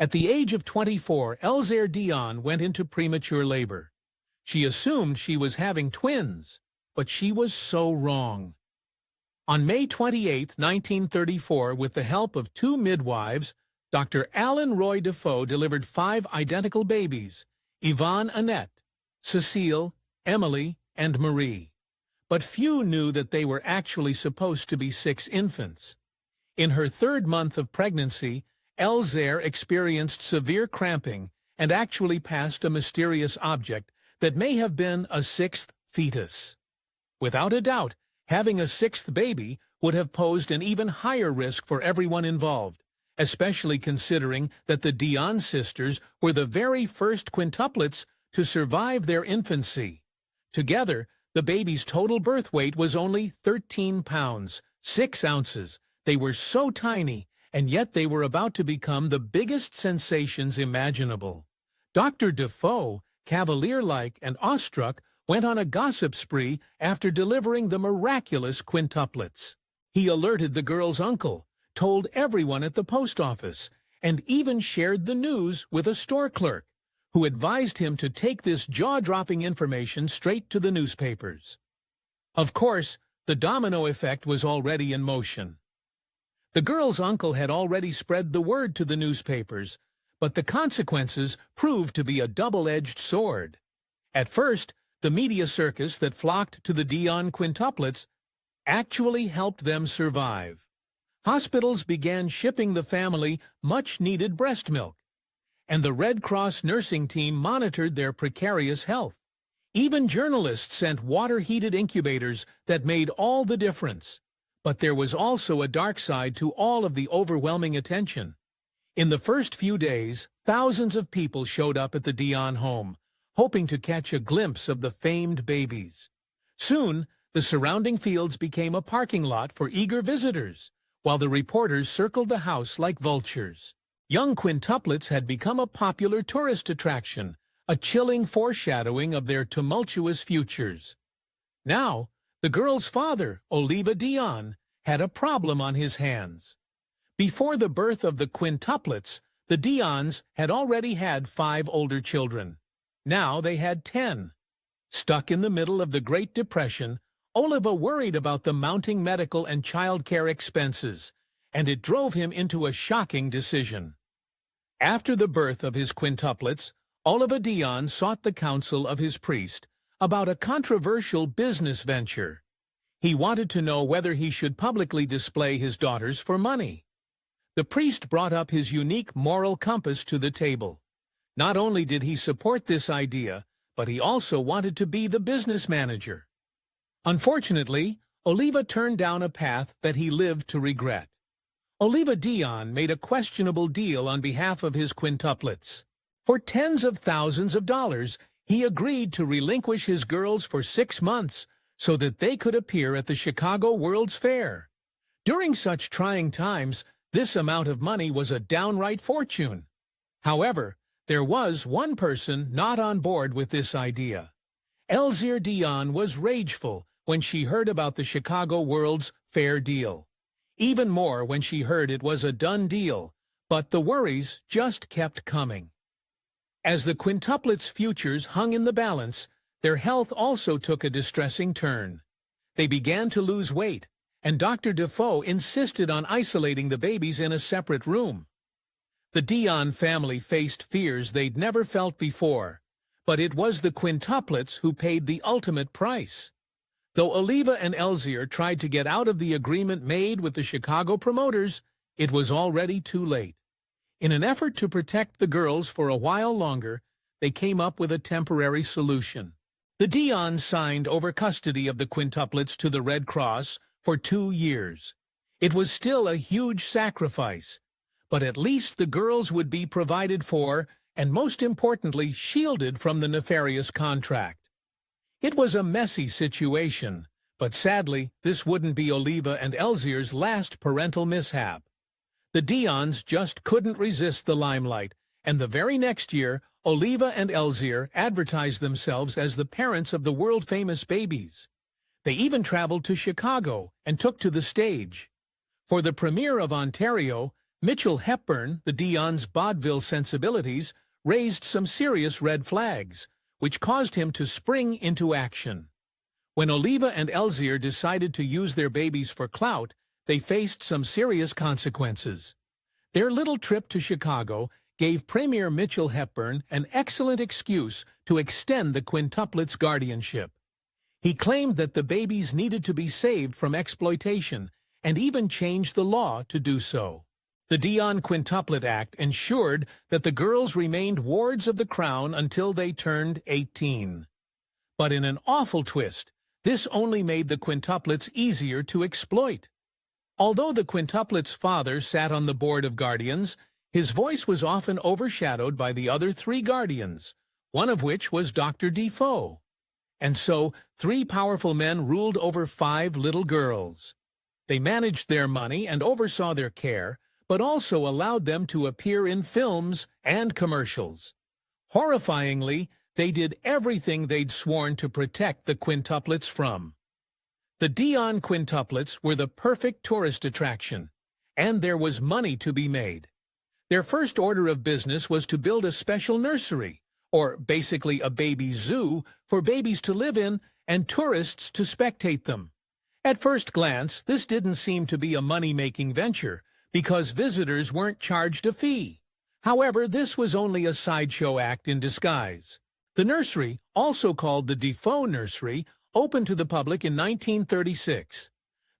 At the age of 24, Elzire Dion went into premature labor. She assumed she was having twins, but she was so wrong. On May 28, 1934, with the help of 2 midwives, Dr. Alan Roy Defoe delivered 5 identical babies, Yvonne Annette, Cecile, Emily, and Marie. But few knew that they were actually supposed to be 6 infants. In her 3rd month of pregnancy, Elzire experienced severe cramping and actually passed a mysterious object that may have been a 6th fetus. Without a doubt, having a 6th baby would have posed an even higher risk for everyone involved, especially considering that the Dion sisters were the very first quintuplets to survive their infancy. Together, the baby's total birth weight was only 13 pounds, 6 ounces. They were so tiny, and yet they were about to become the biggest sensations imaginable. Dr. Defoe, cavalier-like and awestruck, went on a gossip spree after delivering the miraculous quintuplets. He alerted the girl's uncle, told everyone at the post office, and even shared the news with a store clerk, who advised him to take this jaw-dropping information straight to the newspapers. Of course, the domino effect was already in motion. The girl's uncle had already spread the word to the newspapers, but the consequences proved to be a double-edged sword. At first, the media circus that flocked to the Dionne Quintuplets actually helped them survive. Hospitals began shipping the family much-needed breast milk, and the Red Cross nursing team monitored their precarious health. Even journalists sent water-heated incubators that made all the difference. But there was also a dark side to all of the overwhelming attention. In the first few days, thousands of people showed up at the Dion home, hoping to catch a glimpse of the famed babies. Soon, the surrounding fields became a parking lot for eager visitors, while the reporters circled the house like vultures. Young quintuplets had become a popular tourist attraction, a chilling foreshadowing of their tumultuous futures. Now, the girl's father, Elzire Dion, had a problem on his hands. Before the birth of the quintuplets, the Dions had already had 5 older children. Now they had 10. Stuck in the middle of the Great Depression, Elzire worried about the mounting medical and child care expenses, and it drove him into a shocking decision. After the birth of his quintuplets, Elzire Dion sought the counsel of his priest about a controversial business venture. He wanted to know whether he should publicly display his daughters for money. The priest brought up his unique moral compass to the table. Not only did he support this idea, but he also wanted to be the business manager. Unfortunately, Elzire turned down a path that he lived to regret. Elzire Dion made a questionable deal on behalf of his quintuplets. For tens of thousands of dollars, he agreed to relinquish his girls for 6 months so that they could appear at the Chicago World's Fair. During such trying times, this amount of money was a downright fortune. However, there was one person not on board with this idea. Elzire Dion was rageful when she heard about the Chicago World's Fair deal. Even more when she heard it was a done deal, but the worries just kept coming. As the quintuplets' futures hung in the balance, their health also took a distressing turn. They began to lose weight, and Dr. Defoe insisted on isolating the babies in a separate room. The Dion family faced fears they'd never felt before, but it was the quintuplets who paid the ultimate price. Though Elzire and Elzire tried to get out of the agreement made with the Chicago promoters, it was already too late. In an effort to protect the girls for a while longer, they came up with a temporary solution. The Dions signed over custody of the quintuplets to the Red Cross for 2 years. It was still a huge sacrifice, but at least the girls would be provided for and, most importantly, shielded from the nefarious contract. It was a messy situation, but sadly, this wouldn't be Elzire and Elzire's last parental mishap. The Dions just couldn't resist the limelight, and the very next year, Elzire and Elzire advertised themselves as the parents of the world-famous babies. They even traveled to Chicago and took to the stage. For the premiere of Ontario, Mitchell Hepburn, the Dionne's vaudeville sensibilities, raised some serious red flags, which caused him to spring into action. When Oliva and Elzire decided to use their babies for clout, they faced some serious consequences. Their little trip to Chicago gave Premier Mitchell Hepburn an excellent excuse to extend the quintuplets' guardianship. He claimed that the babies needed to be saved from exploitation and even changed the law to do so. The Dionne Quintuplet Act ensured that the girls remained wards of the crown until they turned 18. But in an awful twist, this only made the quintuplets easier to exploit. Although the quintuplets' father sat on the board of guardians, his voice was often overshadowed by the other three guardians, one of which was Dr. Defoe. And so, three powerful men ruled over 5 little girls. They managed their money and oversaw their care, but also allowed them to appear in films and commercials. Horrifyingly, they did everything they'd sworn to protect the quintuplets from. The Dionne quintuplets were the perfect tourist attraction, and there was money to be made. Their first order of business was to build a special nursery, or basically a baby zoo, for babies to live in and tourists to spectate them. At first glance, this didn't seem to be a money-making venture, because visitors weren't charged a fee. However, this was only a sideshow act in disguise. The nursery, also called the Defoe Nursery, opened to the public in 1936.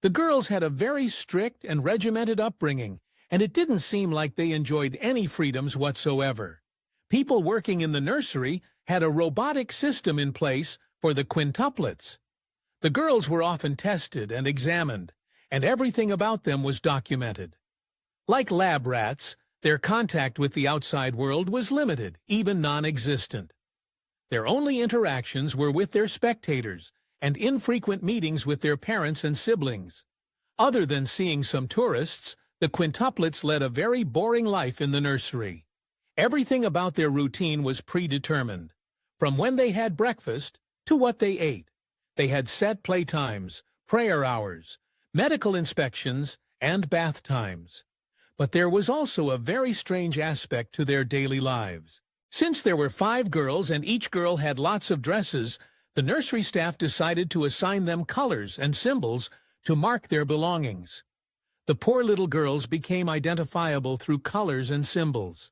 The girls had a very strict and regimented upbringing, and it didn't seem like they enjoyed any freedoms whatsoever. People working in the nursery had a robotic system in place for the quintuplets. The girls were often tested and examined, and everything about them was documented. Like lab rats, their contact with the outside world was limited, even non-existent. Their only interactions were with their spectators and infrequent meetings with their parents and siblings. Other than seeing some tourists, the quintuplets led a very boring life in the nursery. Everything about their routine was predetermined, from when they had breakfast to what they ate. They had set playtimes, prayer hours, medical inspections, and bath times. But there was also a very strange aspect to their daily lives. Since there were 5 girls and each girl had lots of dresses, the nursery staff decided to assign them colors and symbols to mark their belongings. The poor little girls became identifiable through colors and symbols.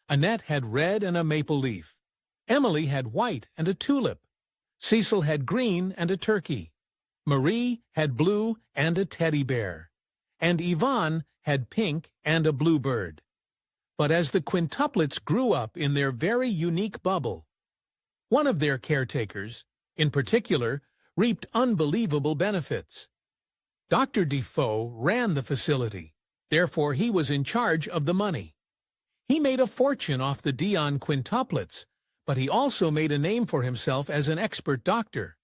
Annette had red and a maple leaf. Emily had white and a tulip. Cecil had green and a turkey. Marie had blue and a teddy bear. And Yvonne had pink and a bluebird. But as the quintuplets grew up in their very unique bubble, one of their caretakers, in particular, reaped unbelievable benefits. Dr. Defoe ran the facility, therefore he was in charge of the money. He made a fortune off the Dionne quintuplets, but he also made a name for himself as an expert doctor.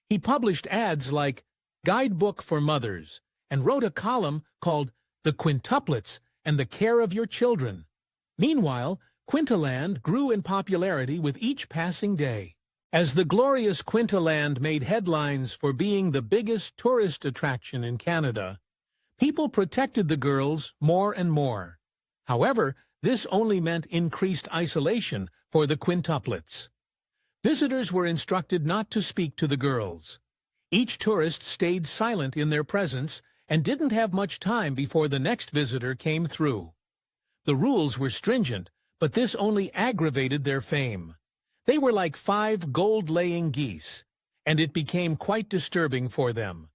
He published ads like Guidebook for Mothers and wrote a column called The Quintuplets and the Care of Your Children. Meanwhile, Quintland grew in popularity with each passing day. As the glorious Quintland made headlines for being the biggest tourist attraction in Canada, people protected the girls more and more. However, this only meant increased isolation for the quintuplets. Visitors were instructed not to speak to the girls. Each tourist stayed silent in their presence and didn't have much time before the next visitor came through. The rules were stringent, but this only aggravated their fame. They were like 5 gold-laying geese, and it became quite disturbing for them.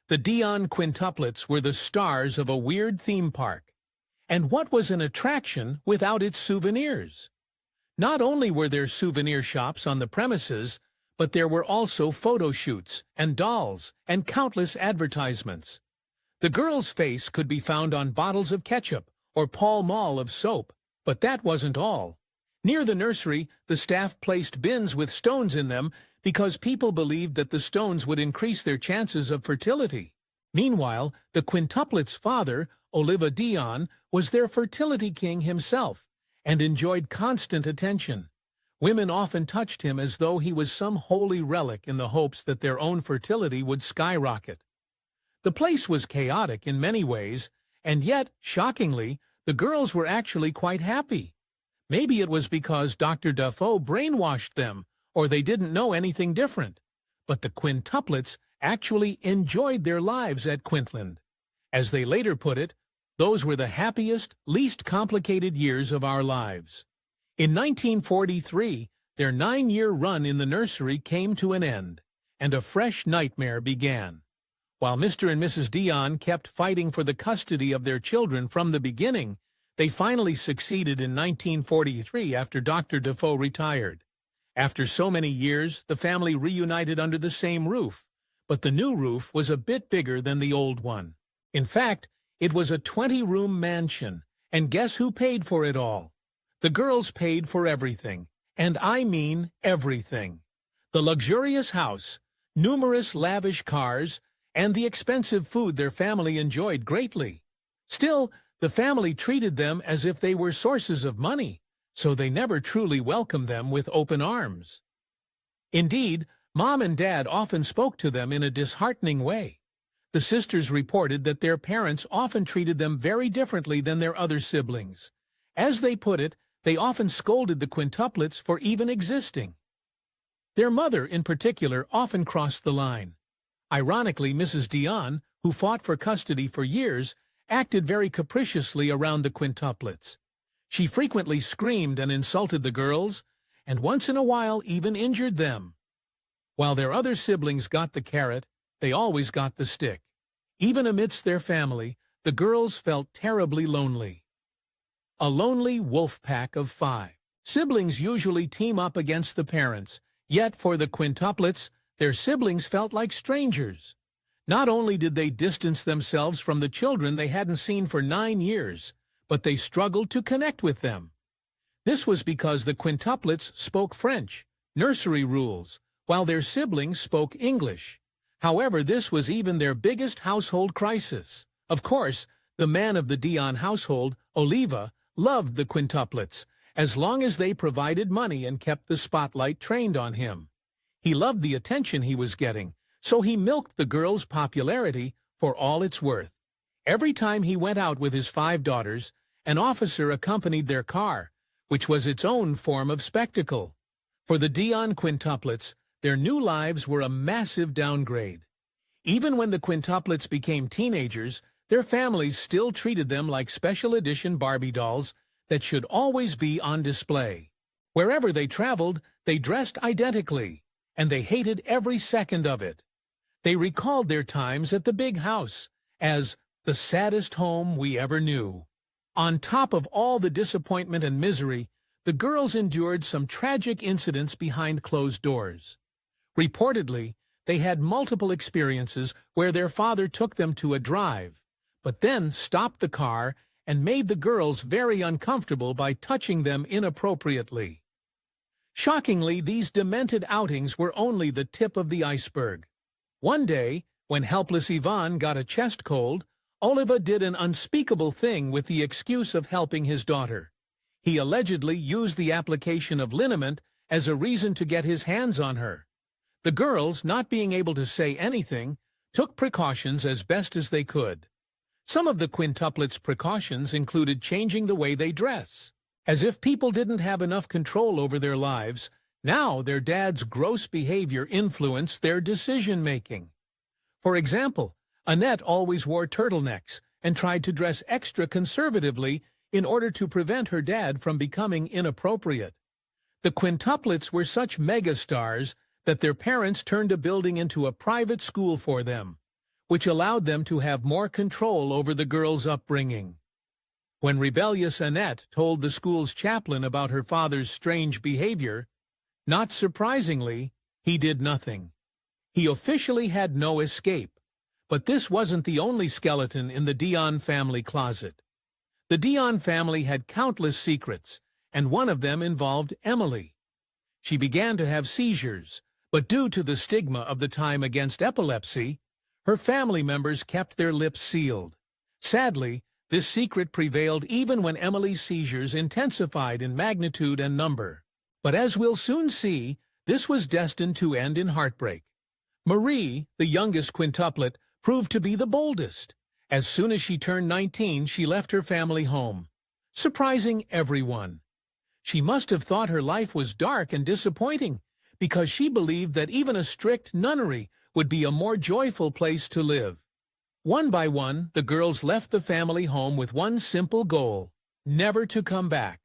The Dionne quintuplets were the stars of a weird theme park. And what was an attraction without its souvenirs? Not only were there souvenir shops on the premises, but there were also photo shoots and dolls and countless advertisements. The girl's face could be found on bottles of ketchup or Pall Mall of soap, but that wasn't all. Near the nursery, the staff placed bins with stones in them because people believed that the stones would increase their chances of fertility. Meanwhile, the quintuplets' father, Elzire Dion, was their fertility king himself and enjoyed constant attention. Women often touched him as though he was some holy relic in the hopes that their own fertility would skyrocket. The place was chaotic in many ways, and yet, shockingly, the girls were actually quite happy. Maybe it was because Dr. Defoe brainwashed them, or they didn't know anything different. But the quintuplets actually enjoyed their lives at Quintland. As they later put it, those were the happiest, least complicated years of our lives. In 1943, their 9-year run in the nursery came to an end, and a fresh nightmare began. While Mr. and Mrs. Dion kept fighting for the custody of their children from the beginning, they finally succeeded in 1943 after Dr. Defoe retired. After so many years, the family reunited under the same roof, but the new roof was a bit bigger than the old one. In fact, it was a 20-room mansion, and guess who paid for it all? The girls paid for everything, and I mean everything. The luxurious house, numerous lavish cars, and the expensive food their family enjoyed greatly. Still, the family treated them as if they were sources of money, so they never truly welcomed them with open arms. Indeed, Mom and Dad often spoke to them in a disheartening way. The sisters reported that their parents often treated them very differently than their other siblings. As they put it, they often scolded the quintuplets for even existing. Their mother, in particular, often crossed the line. Ironically, Mrs. Dion, who fought for custody for years, acted very capriciously around the quintuplets. She frequently screamed and insulted the girls, and once in a while even injured them. While their other siblings got the carrot, they always got the stick. Even amidst their family, the girls felt terribly lonely. A lonely wolf pack of 5. Siblings usually team up against the parents, yet for the quintuplets, their siblings felt like strangers. Not only did they distance themselves from the children they hadn't seen for 9 years, but they struggled to connect with them. This was because the quintuplets spoke French, nursery rules, while their siblings spoke English. However, this was even their biggest household crisis. Of course, the man of the Dion household, Oliva, loved the quintuplets, as long as they provided money and kept the spotlight trained on him. He loved the attention he was getting, so he milked the girls' popularity for all it's worth. Every time he went out with his 5 daughters, an officer accompanied their car, which was its own form of spectacle. For the Dionne quintuplets, their new lives were a massive downgrade. Even when the quintuplets became teenagers, their families still treated them like special edition Barbie dolls that should always be on display. Wherever they traveled, they dressed identically, and they hated every second of it. They recalled their times at the big house as the saddest home we ever knew. On top of all the disappointment and misery, the girls endured some tragic incidents behind closed doors. Reportedly, they had multiple experiences where their father took them to a drive, but then stopped the car and made the girls very uncomfortable by touching them inappropriately. Shockingly, these demented outings were only the tip of the iceberg. One day, when helpless Yvonne got a chest cold, Oliva did an unspeakable thing with the excuse of helping his daughter. He allegedly used the application of liniment as a reason to get his hands on her. The girls, not being able to say anything, took precautions as best as they could. Some of the quintuplets' precautions included changing the way they dress. As if people didn't have enough control over their lives, now their dad's gross behavior influenced their decision-making. For example, Annette always wore turtlenecks and tried to dress extra conservatively in order to prevent her dad from becoming inappropriate. The quintuplets were such megastars that their parents turned a building into a private school for them, which allowed them to have more control over the girls' upbringing. When rebellious Annette told the school's chaplain about her father's strange behavior, not surprisingly, he did nothing. He officially had no escape, but this wasn't the only skeleton in the Dion family closet. The Dion family had countless secrets, and one of them involved Emily. She began to have seizures, but due to the stigma of the time against epilepsy, her family members kept their lips sealed. Sadly, this secret prevailed even when Emily's seizures intensified in magnitude and number. But as we'll soon see, this was destined to end in heartbreak. Marie, the youngest quintuplet, proved to be the boldest. As soon as she turned 19, she left her family home. surprising everyone. She must have thought her life was dark and disappointing, because she believed that even a strict nunnery would be a more joyful place to live. One by one, the girls left the family home with one simple goal: never to come back.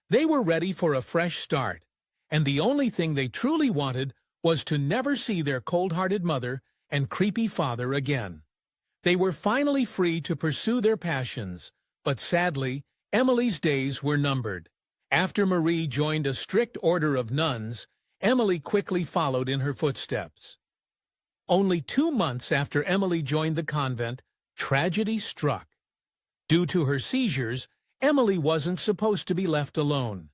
They were ready for a fresh start, and the only thing they truly wanted was to never see their cold-hearted mother and creepy father again. They were finally free to pursue their passions, but sadly, Emily's days were numbered. After Marie joined a strict order of nuns, Emily quickly followed in her footsteps. Only 2 months after Emily joined the convent, tragedy struck. Due to her seizures, Emily wasn't supposed to be left alone.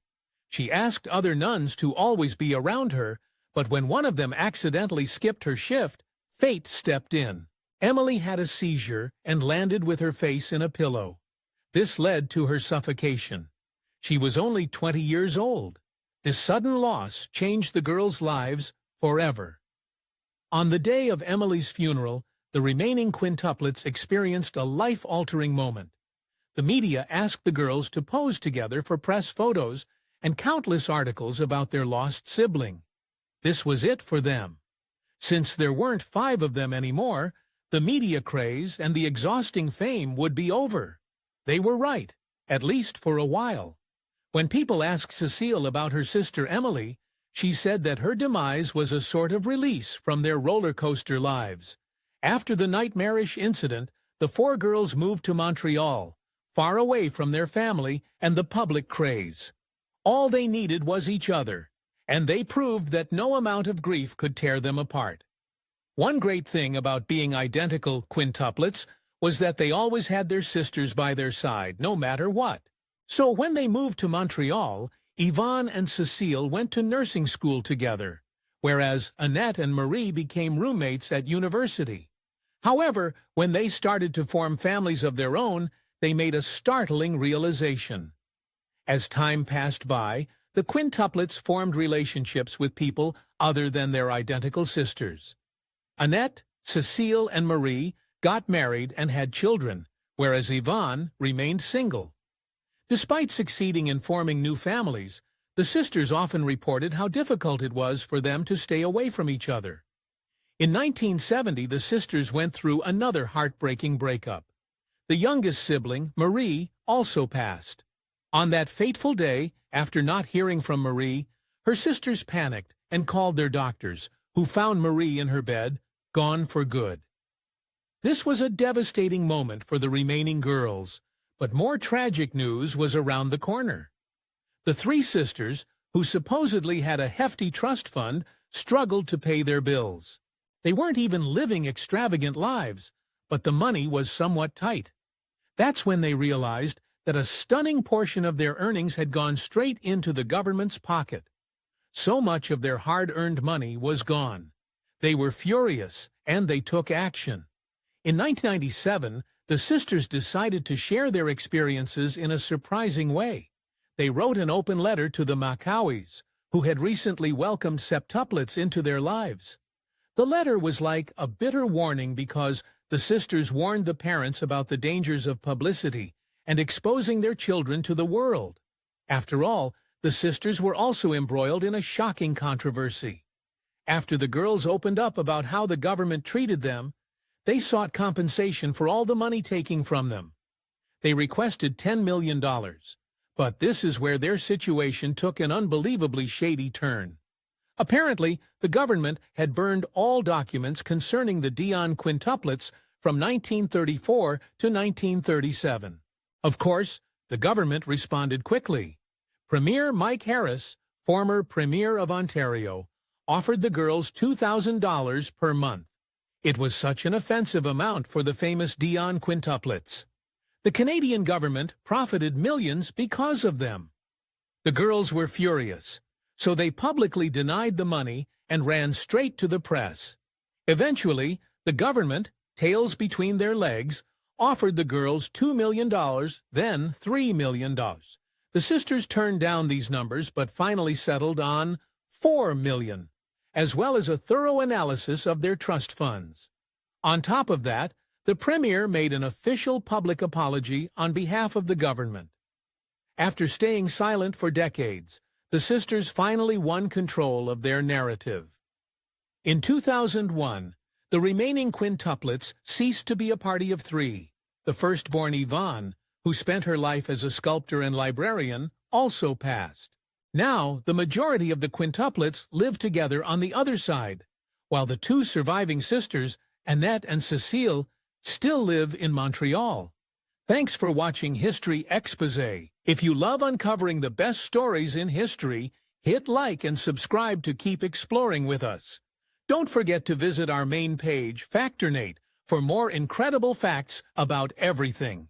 She asked other nuns to always be around her, but when one of them accidentally skipped her shift, fate stepped in. Emily had a seizure and landed with her face in a pillow. This led to her suffocation. She was only 20 years old. This sudden loss changed the girls' lives forever. On the day of Emily's funeral, the remaining quintuplets experienced a life-altering moment. The media asked the girls to pose together for press photos and countless articles about their lost sibling. This was it for them. Since there weren't 5 of them anymore, the media craze and the exhausting fame would be over. They were right, at least for a while. When people asked Cecile about her sister Emily, she said that her demise was a sort of release from their roller coaster lives. After the nightmarish incident, the 4 girls moved to Montreal, far away from their family and the public craze. All they needed was each other, and they proved that no amount of grief could tear them apart. One great thing about being identical quintuplets was that they always had their sisters by their side, no matter what. So when they moved to Montreal, Yvonne and Cecile went to nursing school together, whereas Annette and Marie became roommates at university. However, when they started to form families of their own, they made a startling realization. As time passed by, the quintuplets formed relationships with people other than their identical sisters. Annette, Cecile, and Marie got married and had children, whereas Yvonne remained single. Despite succeeding in forming new families, the sisters often reported how difficult it was for them to stay away from each other. In 1970, the sisters went through another heartbreaking breakup. The youngest sibling, Marie, also passed. On that fateful day, after not hearing from Marie, her sisters panicked and called their doctors, who found Marie in her bed, gone for good. This was a devastating moment for the remaining girls, but more tragic news was around the corner. The 3 sisters, who supposedly had a hefty trust fund, struggled to pay their bills. They weren't even living extravagant lives, but the money was somewhat tight. That's when they realized that a stunning portion of their earnings had gone straight into the government's pocket. So much of their hard-earned money was gone. They were furious, and they took action. In 1997, the sisters decided to share their experiences in a surprising way. They wrote an open letter to the Macauis, who had recently welcomed septuplets into their lives. The letter was like a bitter warning because the sisters warned the parents about the dangers of publicity and exposing their children to the world. After all, the sisters were also embroiled in a shocking controversy. After the girls opened up about how the government treated them, they sought compensation for all the money taken from them. They requested $10 million, but this is where their situation took an unbelievably shady turn. Apparently, the government had burned all documents concerning the Dionne Quintuplets from 1934 to 1937. Of course, the government responded quickly. Premier Mike Harris, former Premier of Ontario, offered the girls $2,000 per month. It was such an offensive amount for the famous Dionne Quintuplets. The Canadian government profited millions because of them. The girls were furious, so they publicly denied the money and ran straight to the press. Eventually, the government, tails between their legs, offered the girls $2 million, then $3 million. The sisters turned down these numbers but finally settled on $4 million, as well as a thorough analysis of their trust funds. On top of that, the Premier made an official public apology on behalf of the government. After staying silent for decades, the sisters finally won control of their narrative. In 2001, the remaining quintuplets ceased to be a party of three. The firstborn Yvonne, who spent her life as a sculptor and librarian, also passed. Now, the majority of the quintuplets live together on the other side, while the two surviving sisters, Annette and Cécile, still live in Montreal. Thanks for watching History Exposé. If you love uncovering the best stories in history, hit like and subscribe to keep exploring with us. Don't forget to visit our main page, Factornate, for more incredible facts about everything.